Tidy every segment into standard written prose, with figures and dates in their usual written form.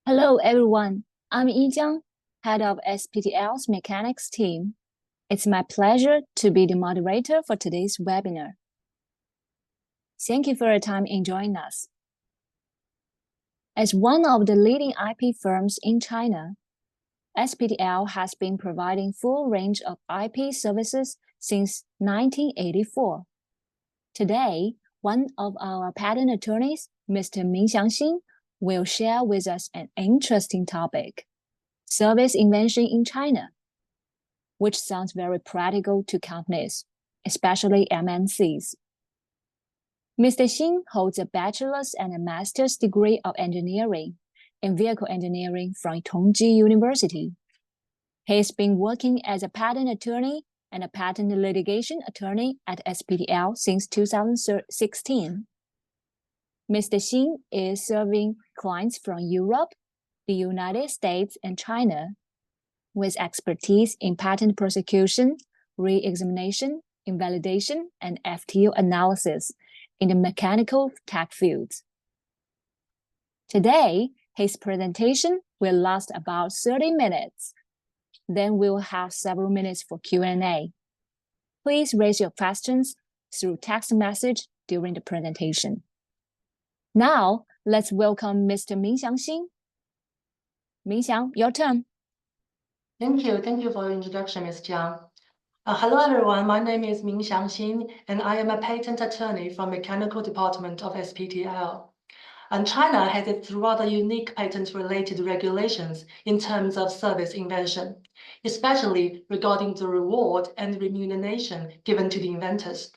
Hello, everyone. I'm Yijiang, head of SPTL's mechanics team. It's my pleasure to be the moderator for today's webinar. Thank you for your time in joining us. As one of the leading IP firms in China, SPTL has been providing full range of IP services since 1984. Today, one of our patent attorneys, Mr. Mingxiang Xin, will share with us an interesting topic, service invention in China, which sounds very practical to companies, especially MNCs. Mr. Xin holds a bachelor's and a master's degree of engineering in vehicle engineering from Tongji University. He's been working as a patent attorney and a patent litigation attorney at SPTL since 2016. Mr. Xin is serving clients from Europe, the United States, and China with expertise in patent prosecution, re-examination, invalidation, and FTO analysis in the mechanical tech fields. Today, his presentation will last about 30 minutes. Then we'll have several minutes for Q&A. Please raise your questions through text message during the presentation. Now, let's welcome Mr. Mingxiang Xin. Mingxiang, your turn. Thank you for your introduction, Ms. Jiang. Hello, everyone. My name is Mingxiang Xin, and I am a patent attorney from Mechanical Department of SPTL. And China has its rather unique patent-related regulations in terms of service invention, especially regarding the reward and remuneration given to the inventors.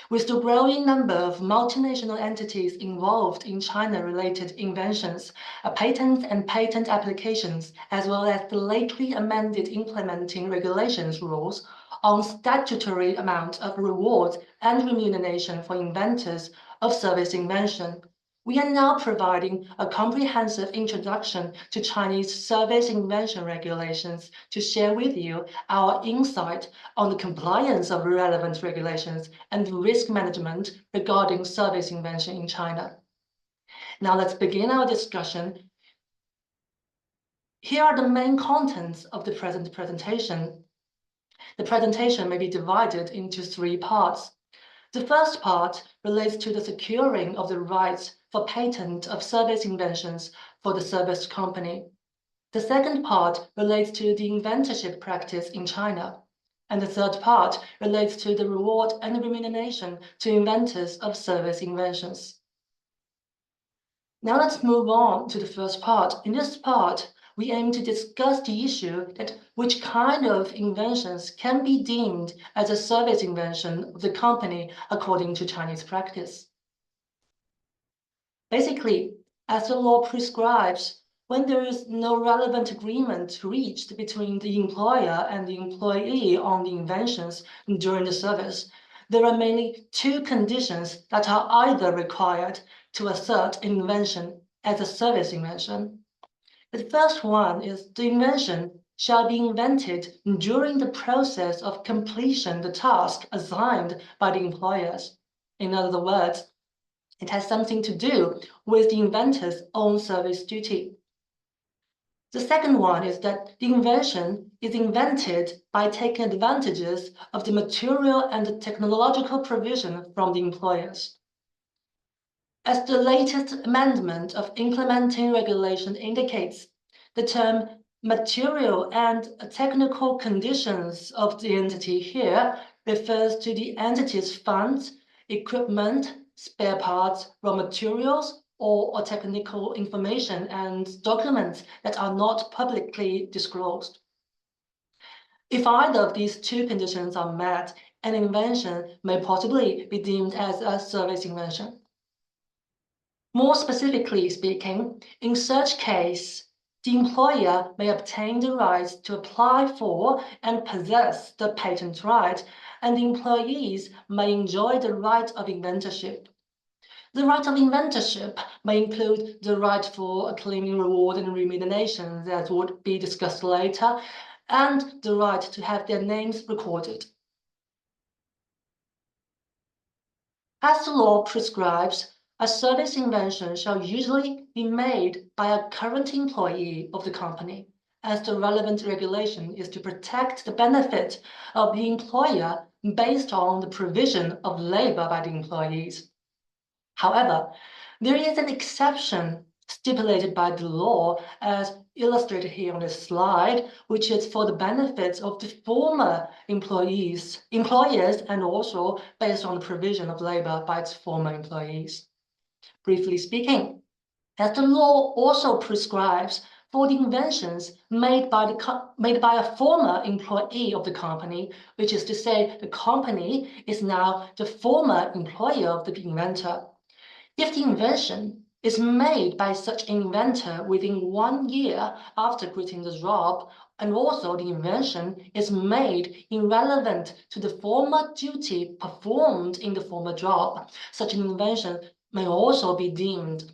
With the growing number of multinational entities involved in China-related inventions, patents and patent applications, as well as the lately amended implementing regulations rules on statutory amount of rewards and remuneration for inventors of service invention, we are now providing a comprehensive introduction to Chinese service invention regulations to share with you our insight on the compliance of relevant regulations and risk management regarding service invention in China. Now let's begin our discussion. Here are the main contents of the present presentation. The presentation may be divided into three parts. The first part relates to the securing of the rights for patent of service inventions for the service company. The second part relates to the inventorship practice in China. And the third part relates to the reward and remuneration to inventors of service inventions. Now let's move on to the first part. In this part, we aim to discuss the issue that which kind of inventions can be deemed as a service invention of the company according to Chinese practice. Basically, as the law prescribes, when there is no relevant agreement reached between the employer and the employee on the inventions during the service, there are mainly two conditions that are either required to assert an invention as a service invention. The first one is the invention shall be invented during the process of completion the task assigned by the employers. In other words, it has something to do with the inventor's own service duty. The second one is that the invention is invented by taking advantages of the material and technological provision from the employers. As the latest amendment of implementing regulation indicates, the term material and technical conditions of the entity here refers to the entity's funds, equipment, spare parts, raw materials, or technical information and documents that are not publicly disclosed. If either of these two conditions are met, an invention may possibly be deemed as a service invention. More specifically speaking, in such case, the employer may obtain the right to apply for and possess the patent right, and the employees may enjoy the right of inventorship. The right of inventorship may include the right for claiming reward and remuneration, that would be discussed later, and the right to have their names recorded. As the law prescribes, A service invention shall usually be made by a current employee of the company, as the relevant regulation is to protect the benefit of the employer based on the provision of labor by the employees. However, there is an exception stipulated by the law as illustrated here on this slide, which is for the benefits of the former employers, and also based on the provision of labor by its former employees. Briefly speaking, as the law also prescribes for the inventions made by a former employee of the company, which is to say the company is now the former employer of the inventor. If the invention is made by such an inventor within 1 year after quitting the job, and also the invention is made irrelevant to the former duty performed in the former job, such an invention may also be deemed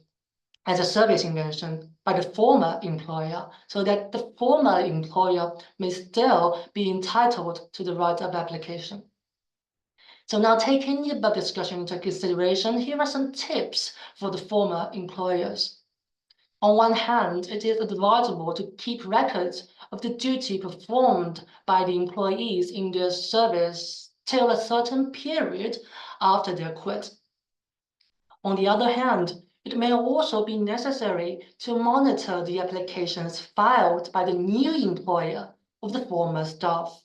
as a service invention by the former employer, so that the former employer may still be entitled to the right of application. So now, taking the above discussion into consideration, here are some tips for the former employers. On one hand, it is advisable to keep records of the duty performed by the employees in their service till a certain period after their quit. On the other hand, it may also be necessary to monitor the applications filed by the new employer of the former staff.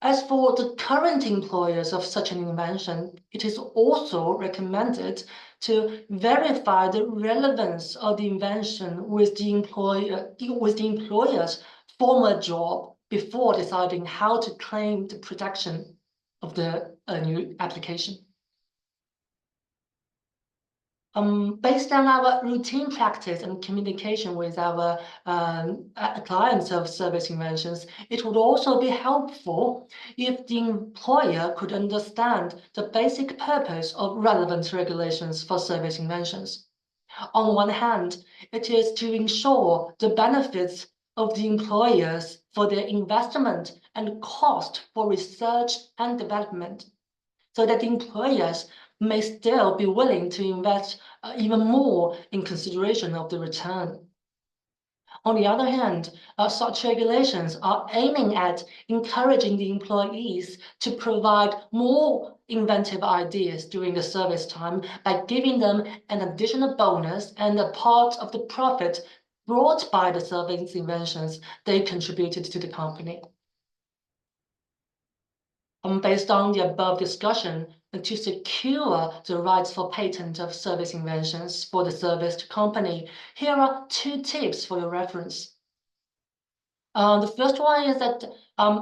As for the current employers of such an invention, it is also recommended to verify the relevance of the invention with the employer's former job before deciding how to claim the protection of the new application. Based on our routine practice and communication with our clients of service inventions, it would also be helpful if the employer could understand the basic purpose of relevant regulations for service inventions. On one hand, it is to ensure the benefits of the employers for their investment and cost for research and development, so that the employers may still be willing to invest even more in consideration of the return. On the other hand, such regulations are aiming at encouraging the employees to provide more inventive ideas during the service time by giving them an additional bonus and a part of the profit brought by the service inventions they contributed to the company. Based on the above discussion, to secure the rights for patent of service inventions for the serviced company, here are 2 tips for your reference. The first one is that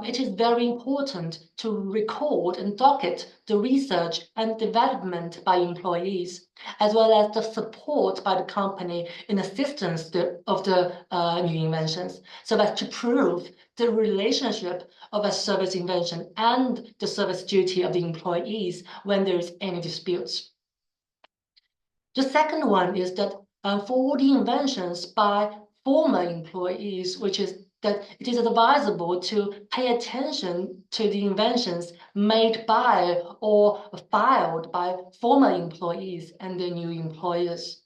it is very important to record and docket the research and development by employees, as well as the support by the company in assistance of the new inventions, so as to prove the relationship of a service invention and the service duty of the employees when there is any disputes. The second one is that for the inventions by former employees, which is that it is advisable to pay attention to the inventions made by or filed by former employees and their new employers.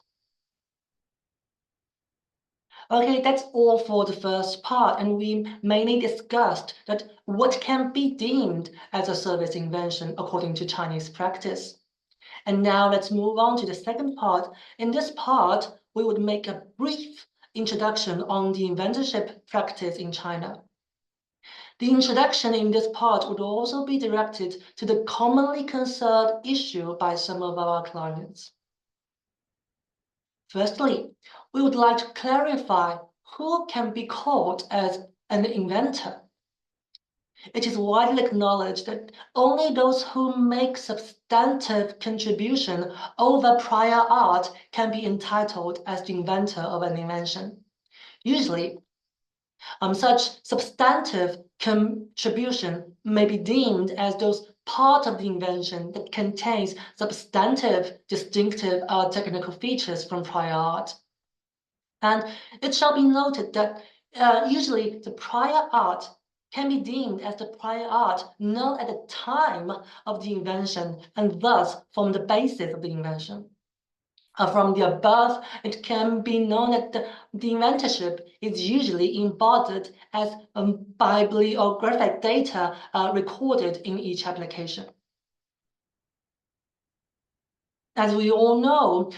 Okay, that's all for the first part, and we mainly discussed that what can be deemed as a service invention according to Chinese practice. And now let's move on to the second part. In this part, we would make a brief introduction on the inventorship practice in China. The introduction in this part would also be directed to the commonly concerned issue by some of our clients. Firstly, we would like to clarify who can be called as an inventor. It is widely acknowledged that only those who make substantive contribution over prior art can be entitled as the inventor of an invention. Usually, such substantive contribution may be deemed as those part of the invention that contains substantive, distinctive technical features from prior art. And it shall be noted that usually the prior art can be deemed as the prior art known at the time of the invention and thus form the basis of the invention. From the above, it can be known that the inventorship is usually embodied as bibliographic data recorded in each application. As we all know,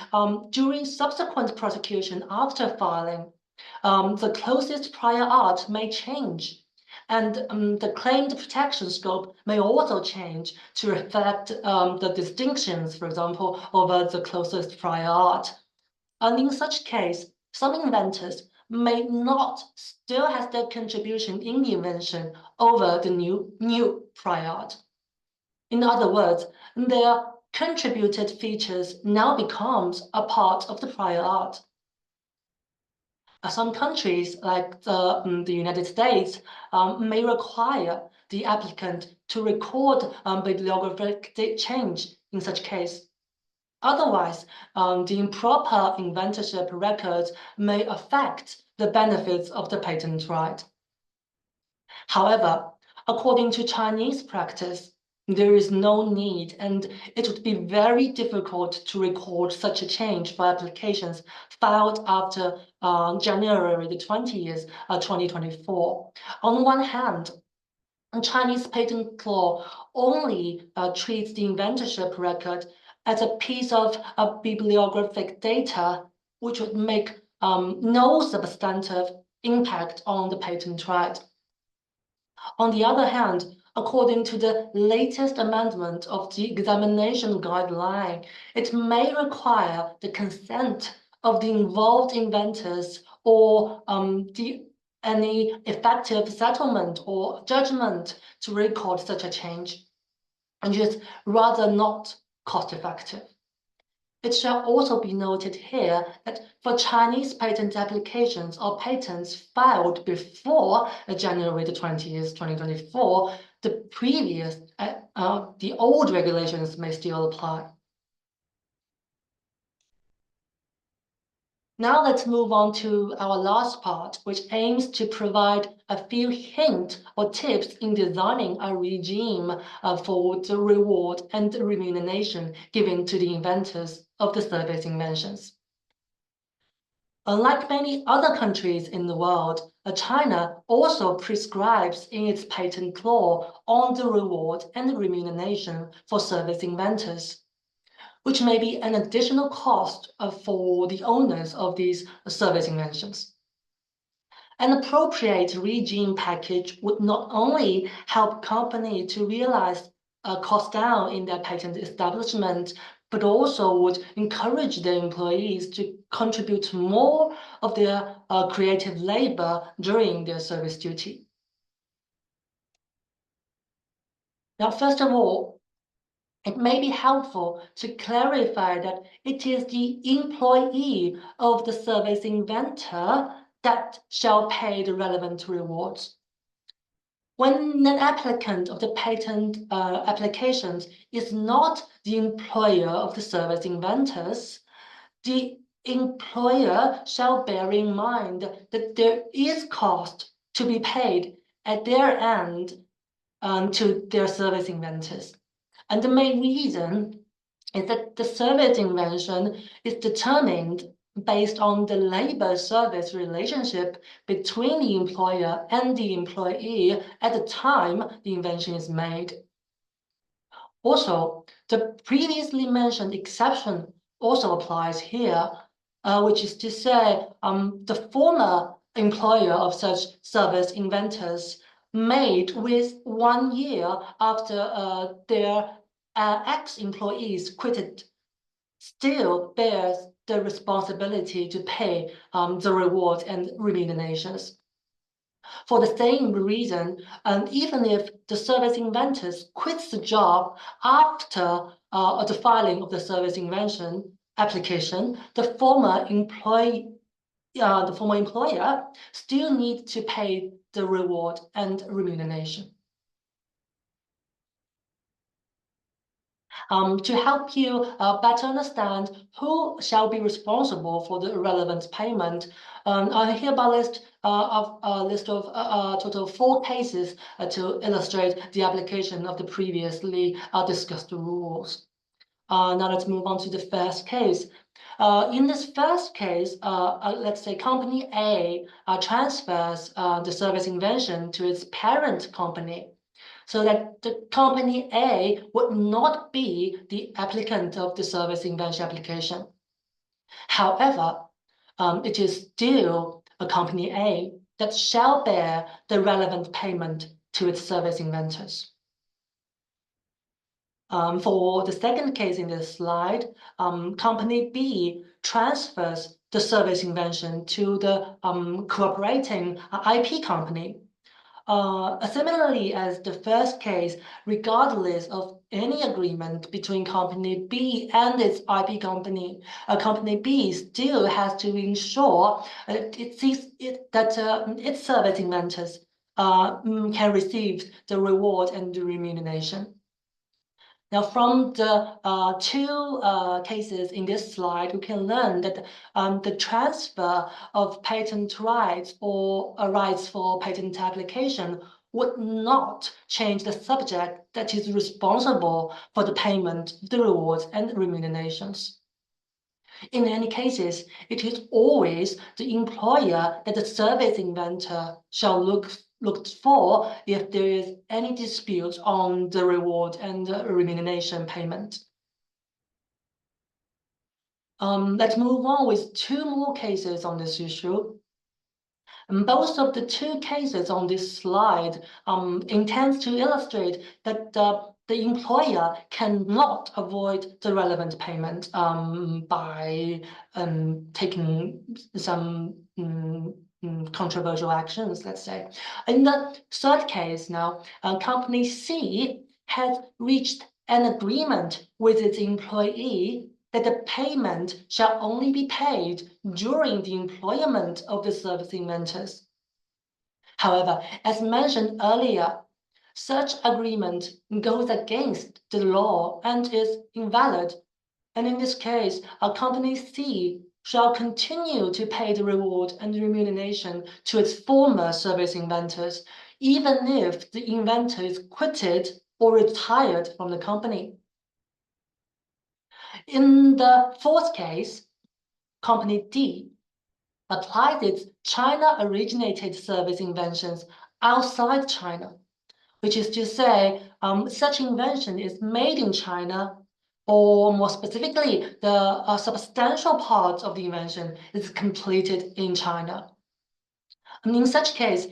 during subsequent prosecution after filing, the closest prior art may change, and the claimed protection scope may also change to reflect the distinctions, for example, over the closest prior art. And in such case, some inventors may not still have their contribution in the invention over the new prior art. In other words, their contributed features now becomes a part of the prior art. Some countries, like the United States, may require the applicant to record bibliographic change in such case. Otherwise, the improper inventorship records may affect the benefits of the patent right. However, according to Chinese practice, there is no need, and it would be very difficult to record such a change for applications filed after January the 20th, 2024. On one hand, Chinese patent law only treats the inventorship record as a piece of bibliographic data, which would make no substantive impact on the patent right. On the other hand, according to the latest amendment of the examination guideline, it may require the consent of the involved inventors or any effective settlement or judgment to record such a change, and is rather not cost-effective. It shall also be noted here that for Chinese patent applications or patents filed before January the 20th, 2024, the old regulations may still apply. Now let's move on to our last part, which aims to provide a few hints or tips in designing a regime for the reward and remuneration given to the inventors of the service inventions. Unlike many other countries in the world, China also prescribes in its patent law on the reward and remuneration for service inventors, which may be an additional cost for the owners of these service inventions. An appropriate regime package would not only help companies to realize a cost down in their patent establishment, but also would encourage their employees to contribute more of their creative labor during their service duty. Now, first of all, it may be helpful to clarify that it is the employee of the service inventor that shall pay the relevant rewards. When an applicant of the patent applications is not the employer of the service inventors, the employer shall bear in mind that there is cost to be paid at their end to their service inventors. And the main reason is that the service invention is determined based on the labor-service relationship between the employer and the employee at the time the invention is made. Also, the previously mentioned exception also applies here, which is to say the former employer of such service inventors made with 1 year after their ex-employees quitted still bears the responsibility to pay the rewards and remunerations. For the same reason, even if the service inventors quits the job after the filing of the service invention application, the former employer still needs to pay the reward and remuneration. To help you better understand who shall be responsible for the relevant payment, I hereby list a list of total of 4 cases to illustrate the application of the previously discussed rules. Now let's move on to the first case. In this first case, let's say company A transfers the service invention to its parent company, so that the company A would not be the applicant of the service invention application. However, it is still a company A that shall bear the relevant payment to its service inventors. For the second case in this slide, company B transfers the service invention to the cooperating IP company. Similarly as the first case, regardless of any agreement between company B and its IP company, company B still has to ensure that its service inventors can receive the reward and the remuneration. Now, from the two cases in this slide, we can learn that the transfer of patent rights or rights for patent application would not change the subject that is responsible for the payment, the rewards, and remunerations. In any cases, it is always the employer that the service inventor shall looked for if there is any dispute on the reward and the remuneration payment. Let's move on with two more cases on this issue. And both of the two cases on this slide intends to illustrate that the employer cannot avoid the relevant payment by taking some controversial actions, let's say. In the third case now, company C has reached an agreement with its employee that the payment shall only be paid during the employment of the service inventors. However, as mentioned earlier, such agreement goes against the law and is invalid. And in this case, company C shall continue to pay the reward and remuneration to its former service inventors, even if the inventor is quitted or retired from the company. In the fourth case, company D applies its China-originated service inventions outside China, which is to say, such invention is made in China, or more specifically, the substantial part of the invention is completed in China. And in such cases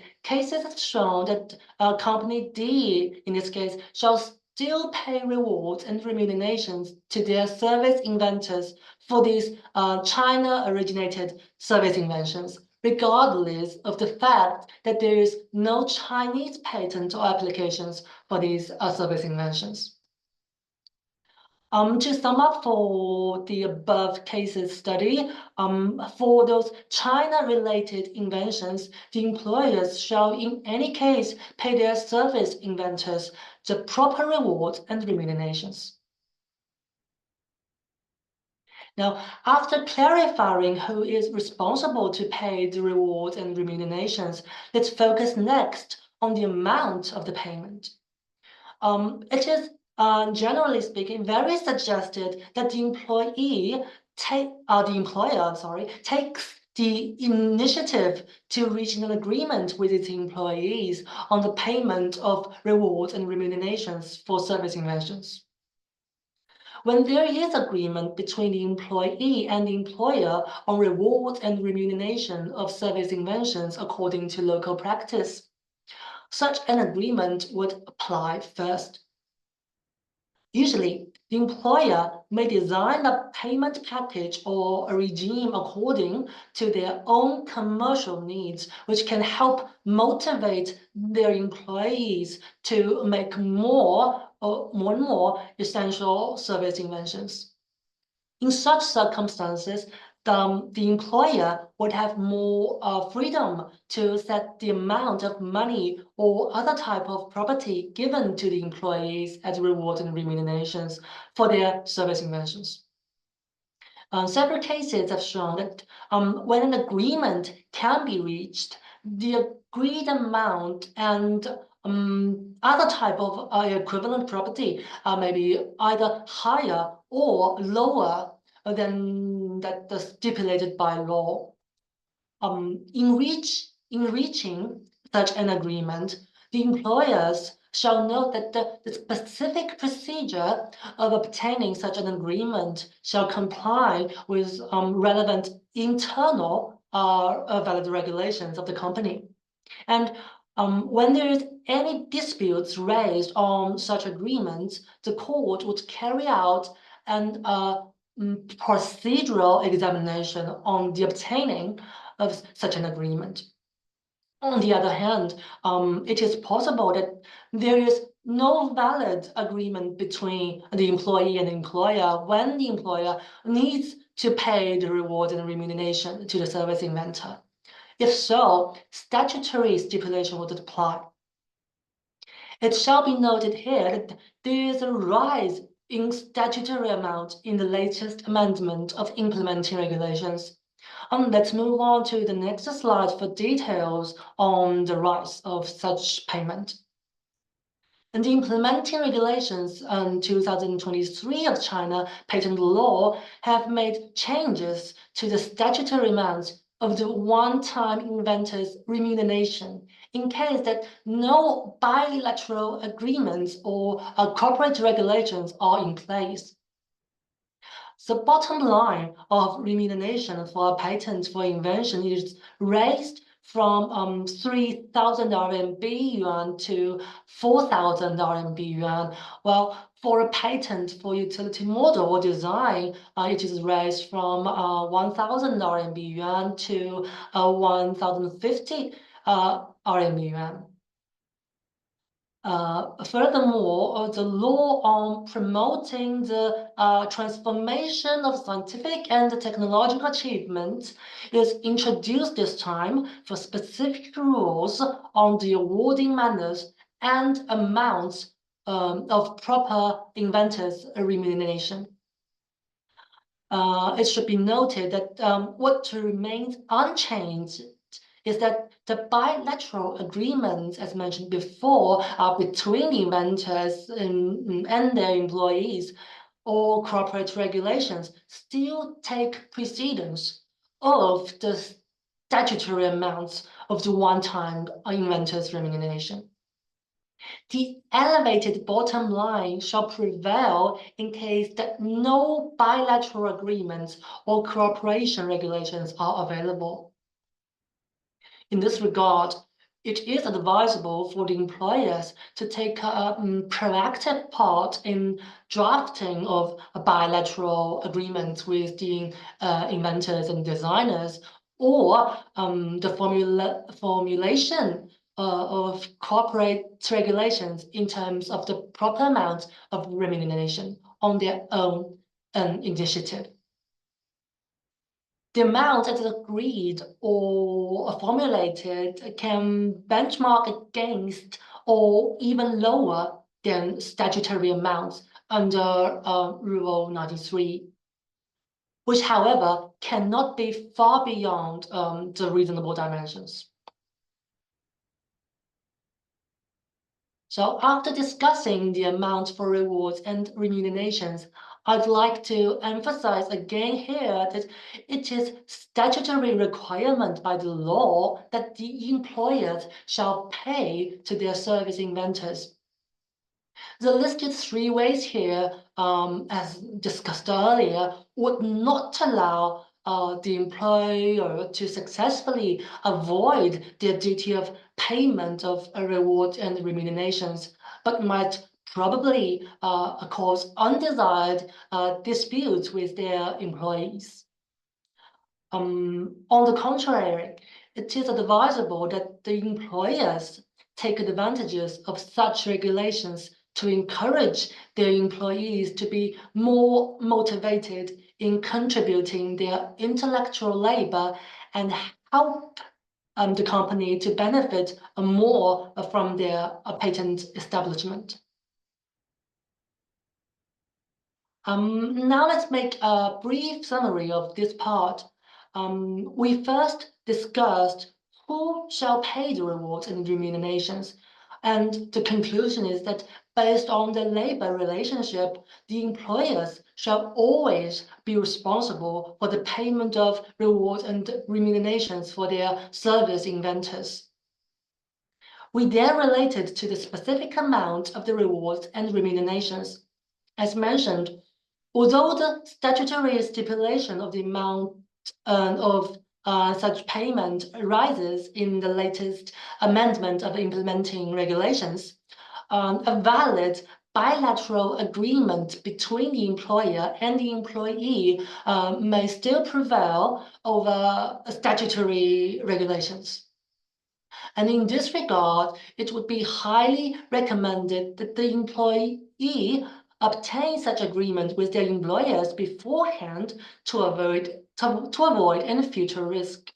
have shown that company D, in this case, shall still pay rewards and remunerations to their service inventors for these China-originated service inventions, regardless of the fact that there is no Chinese patent or applications for these service inventions. To sum up for the above cases study, for those China-related inventions, the employers shall in any case pay their service inventors the proper rewards and remunerations. Now, after clarifying who is responsible to pay the rewards and remunerations, let's focus next on the amount of the payment. It is generally speaking, very suggested that the employer takes the initiative to reach an agreement with its employees on the payment of rewards and remunerations for service inventions. When there is agreement between the employee and the employer on rewards and remuneration of service inventions according to local practice, such an agreement would apply first. Usually, the employer may design a payment package or a regime according to their own commercial needs, which can help motivate their employees to make more and more essential service inventions. In such circumstances, the employer would have more freedom to set the amount of money or other type of property given to the employees as rewards and remunerations for their service inventions. Several cases have shown that when an agreement can be reached, the agreed amount and other type of equivalent property may be either higher or lower than that stipulated by law. In reaching such an agreement, the employers shall note that the specific procedure of obtaining such an agreement shall comply with relevant internal valid regulations of the company. And when there is any disputes raised on such agreements, the court would carry out an procedural examination on the obtaining of such an agreement. On the other hand, it is possible that there is no valid agreement between the employee and the employer when the employer needs to pay the reward and remuneration to the service inventor. If so, statutory stipulation would apply. It shall be noted here that there is a rise in statutory amount in the latest amendment of implementing regulations. Let's move on to the next slide for details on the rise of such payment. And the implementing regulations in 2023 of China patent law have made changes to the statutory amount of the one-time inventor's remuneration in case that no bilateral agreements or corporate regulations are in place. The bottom line of remuneration for a patent for invention is raised from 3,000 RMB yuan to 4,000 RMB yuan. Well, for a patent for utility model or design, it is raised from 1,000 RMB yuan to 1,050 RMB yuan. Furthermore, the law on promoting the transformation of scientific and technological achievements is introduced this time for specific rules on the awarding manners and amounts of proper inventors' remuneration. It should be noted that what remains unchanged is that the bilateral agreements, as mentioned before, between the inventors and their employees, or corporate regulations still take precedence of the statutory amounts of the one-time inventor's remuneration. The elevated bottom line shall prevail in case that no bilateral agreements or cooperation regulations are available. In this regard, it is advisable for the employers to take a proactive part in drafting of bilateral agreements with the inventors and designers, or the formulation of corporate regulations in terms of the proper amount of remuneration on their own initiative. The amount that is agreed or formulated can benchmark against or even lower than statutory amounts under Rule 93, which, however, cannot be far beyond the reasonable dimensions. So after discussing the amount for rewards and remunerations, I'd like to emphasize again here that it is statutory requirement by the law that the employers shall pay to their service inventors. The listed three ways here, as discussed earlier, would not allow the employer to successfully avoid their duty of payment of rewards and remunerations, but might probably cause undesired disputes with their employees. On the contrary, it is advisable that the employers take advantages of such regulations to encourage their employees to be more motivated in contributing their intellectual labor and help the company to benefit more from their patent establishment. Now let's make a brief summary of this part. We first discussed who shall pay the rewards and remunerations. And the conclusion is that based on the labor relationship, the employers shall always be responsible for the payment of rewards and remunerations for their service inventors. We then related to the specific amount of the rewards and remunerations. As mentioned, although the statutory stipulation of the amount of such payment arises in the latest amendment of implementing regulations, a valid bilateral agreement between the employer and the employee may still prevail over statutory regulations. And in this regard, it would be highly recommended that the employee obtain such agreement with their employers beforehand to avoid any future risk.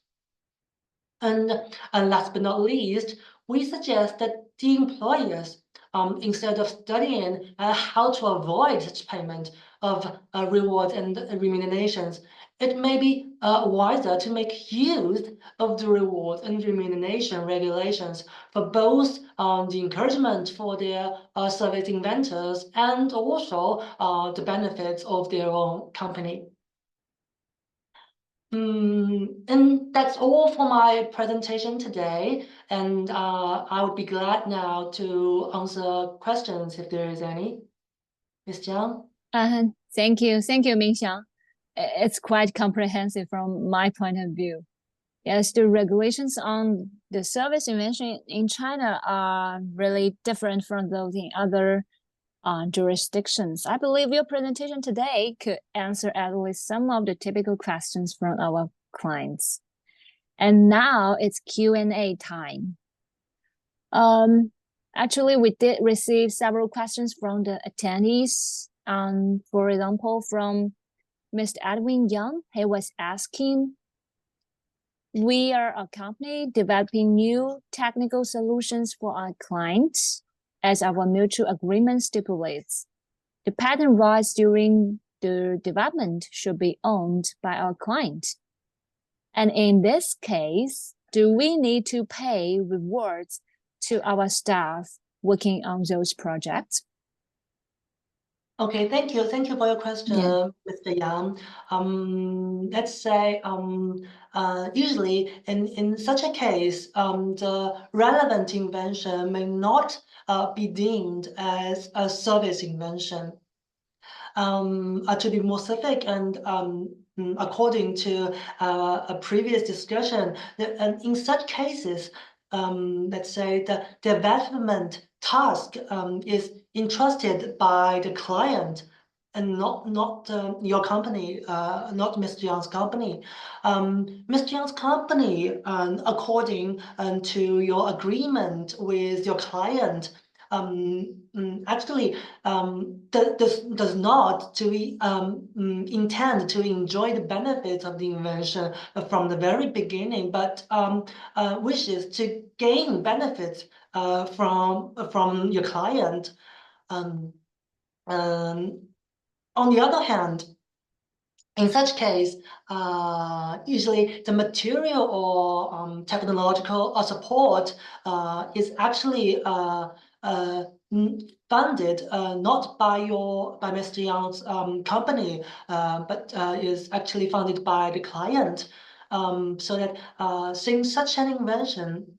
And last but not least, we suggest that the employers, instead of studying how to avoid such payment of rewards and remunerations, it may be wiser to make use of the reward and remuneration regulations for both the encouragement for their service inventors and also the benefits of their own company. And that's all for my presentation today. And I would be glad now to answer questions if there is any. Ms. Jiang? Thank you, Mingxiang. It's quite comprehensive from my point of view. Yes, the regulations on the service invention in China are really different from those in other jurisdictions. I believe your presentation today could answer at least some of the typical questions from our clients. And now it's Q&A time. Actually, we did receive several questions from the attendees. For example, from Mr. Edwin Young, he was asking, we are a company developing new technical solutions for our clients, as our mutual agreement stipulates. The patent rights during the development should be owned by our client. And in this case, do we need to pay rewards to our staff working on those projects? Okay, thank you. Thank you for your question, Mr. Yang. Let's say usually in such a case, the relevant invention may not be deemed as a service invention. To be more specific and according to a previous discussion, in such cases, let's say the development task is entrusted by the client and not your company, not Mr. Yang's company. Mr. Yang's company, according to your agreement with your client, actually does not intend to enjoy the benefits of the invention from the very beginning, but wishes to gain benefits from your client. On the other hand, in such case, usually the material or technological support is actually funded not by Mr. Yang's company, but is actually funded by the client. So that since such an invention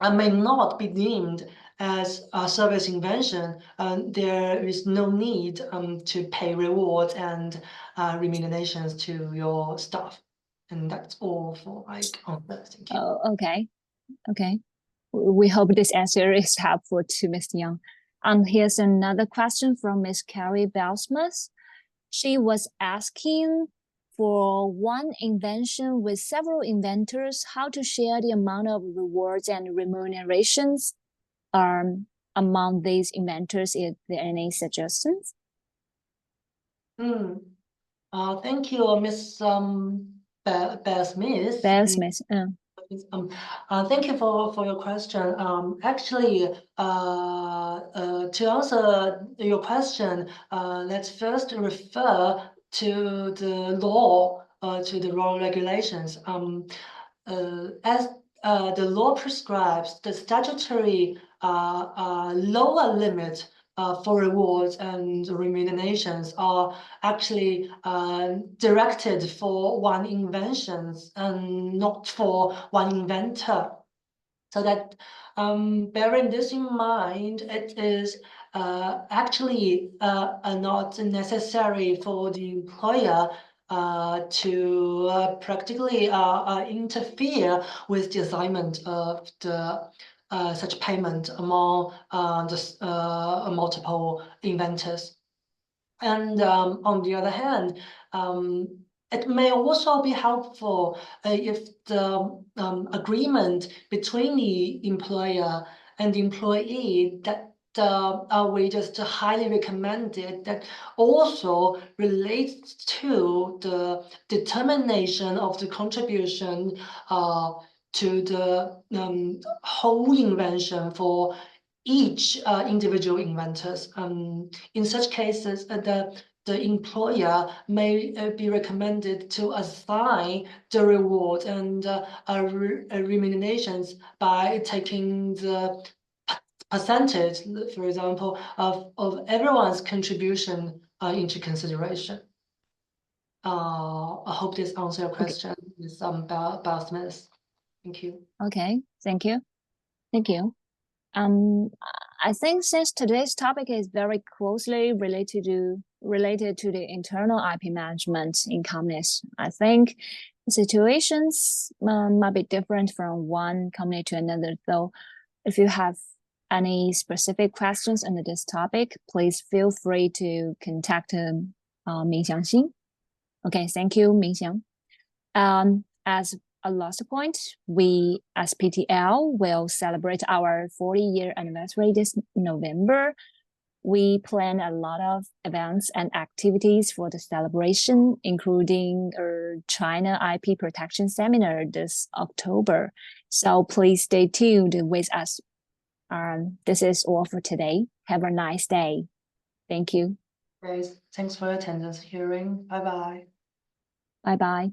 may not be deemed as a service invention, there is no need to pay rewards and remunerations to your staff. And that's all for my answer. Thank you. Oh, okay. We hope this answer is helpful to Mr. Yang. Here's another question from Ms. Carrie Belsmith. She was asking, for one invention with several inventors, how to share the amount of rewards and remunerations among these inventors. Is there any suggestions? Thank you, Ms. Belsmith. Thank you for your question. Actually, to answer your question, let's first refer to the law, to the law regulations. As the law prescribes, the statutory lower limit for rewards and remunerations are actually directed for one inventions and not for one inventor. So that bearing this in mind, it is actually not necessary for the employer to practically interfere with the assignment of the such payment among the multiple inventors. And on the other hand, it may also be helpful if the agreement between the employer and the employee that we just highly recommended that also relates to the determination of the contribution to the whole invention for each individual inventors. In such cases, the employer may be recommended to assign the reward and remunerations by taking the percentage, for example, of everyone's contribution into consideration. I hope this answers your question, Ms. Bell Smith. Thank you. Okay, thank you. Thank you. I think since today's topic is very closely related to the internal IP management in companies, I think situations might be different from one company to another. So if you have any specific questions under this topic, please feel free to contact Ming Xiangxin. Okay, thank you, Ming Xiang. As a last point, we SPTL will celebrate our 40-year anniversary this November. We plan a lot of events and activities for the celebration, including a China IP protection seminar this October. So please stay tuned with us. This is all for today. Have a nice day. Thank you. Great. Thanks for your attendance hearing. Bye-bye. Bye-bye.